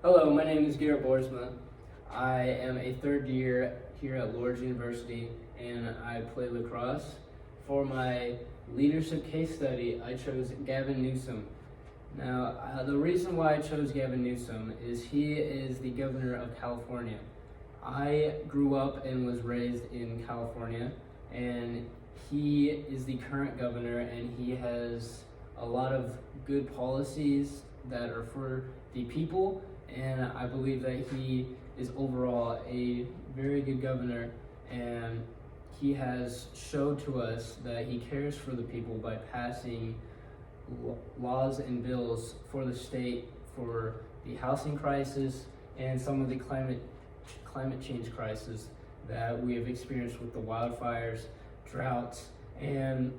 Hello, my name is Garrett Boersma. I am a third year here at Lourdes University and I play lacrosse. For my leadership case study, I chose Gavin Newsom. Now, the reason why I chose Gavin Newsom is he is the governor of California. I grew up and was raised in California, and he is the current governor, and he has a lot of good policies that are for the people, and I believe that he is overall a very good governor, and he has showed to us that he cares for the people by passing laws and bills for the state for the housing crisis and some of the climate change crisis that we have experienced with the wildfires, droughts, and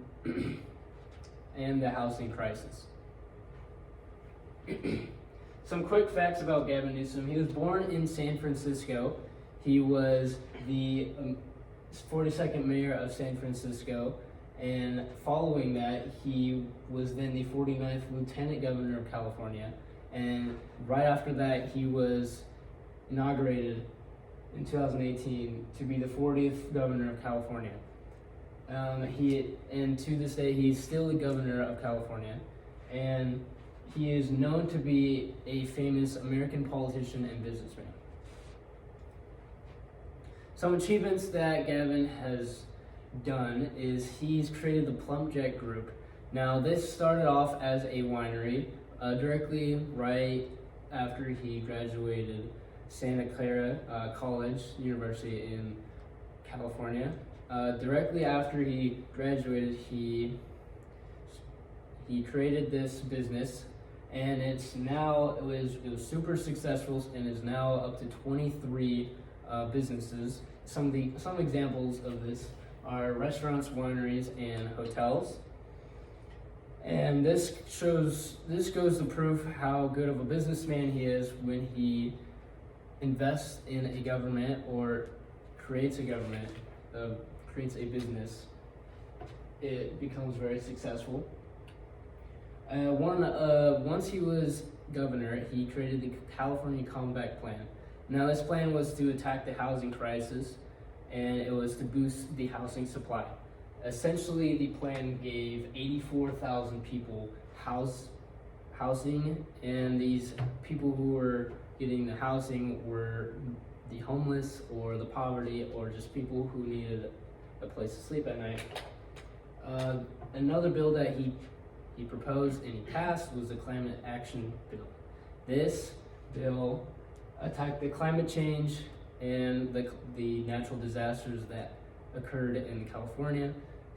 and the housing crisis. Some quick facts about Gavin Newsom. He was born in San Francisco. He was the 42nd mayor of San Francisco, and following that, he was then the 49th lieutenant governor of California, and right after that, he was inaugurated in 2018 to be the 40th governor of California. And to this day, he's still the governor of California, and he is known to be a famous American politician and businessman. Some achievements that Gavin has done is he's created the Plum Jack Group. Now, this started off as a winery directly right after he graduated Santa Clara University in California. Directly after he graduated, he created this business, and it was super successful and is now up to 23 businesses. Some examples of this are restaurants, wineries, and hotels. And this goes to prove how good of a businessman he is when he invests in a government or creates a business. It becomes very successful. Once he was governor, he created the California Comeback Plan. Now, this plan was to attack the housing crisis, and it was to boost the housing supply. Essentially, the plan gave 84,000 people housing, and these people who were getting the housing were the homeless or the poverty or just people who needed a place to sleep at night. Another bill that he proposed and he passed was the Climate Action Bill. This bill attacked the climate change and the natural disasters that occurred in California.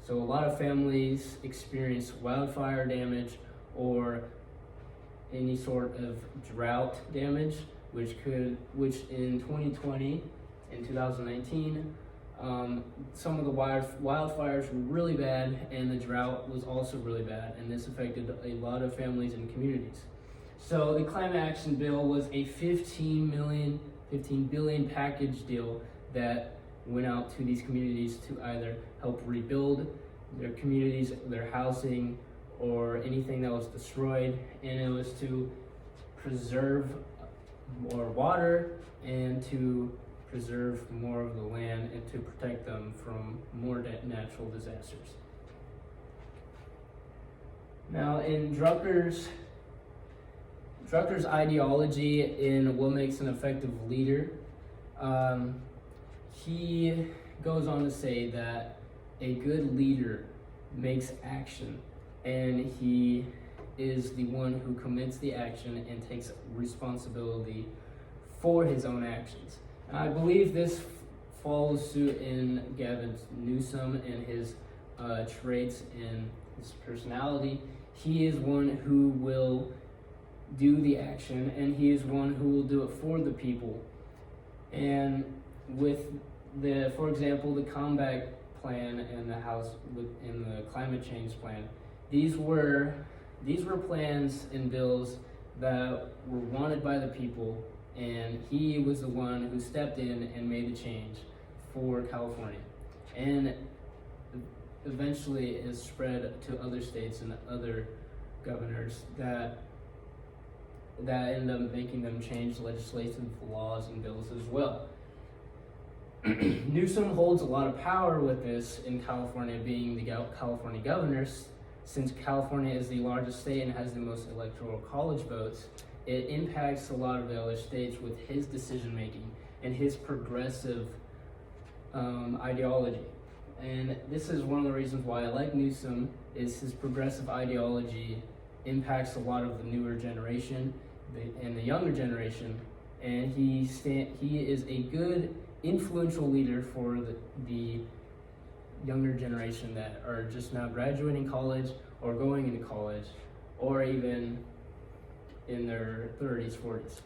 So a lot of families experienced wildfire damage or any sort of drought damage, which in 2020 and 2019, some of the wildfires were really bad, and the drought was also really bad, and this affected a lot of families and communities. So the Climate Action Bill was a $15 billion package deal that went out to these communities to either help rebuild their communities, their housing, or anything that was destroyed, and it was to preserve more water and to preserve more of the land and to protect them from more natural disasters. Now, in Drucker's ideology in what makes an effective leader, he goes on to say that a good leader makes action, and he is the one who commits the action and takes responsibility for his own actions. And I believe this follows suit in Gavin Newsom and his traits and his personality. He is one who will do the action, and he is one who will do it for the people. And with for example, the Comeback Plan and the climate change plan, these were plans and bills that were wanted by the people, and he was the one who stepped in and made the change for California. And eventually it spread to other states and other governors that that end up making them change legislative laws and bills as well. Newsom holds a lot of power with this in California, being the California governor. Since California is the largest state and has the most electoral college votes, it impacts a lot of the other states with his decision making and his progressive ideology. And this is one of the reasons why I like Newsom, is his progressive ideology impacts a lot of the newer generation and the younger generation, and he is a good influential leader for the younger generation that are just now graduating college or going into college or even in their 30s, 40s.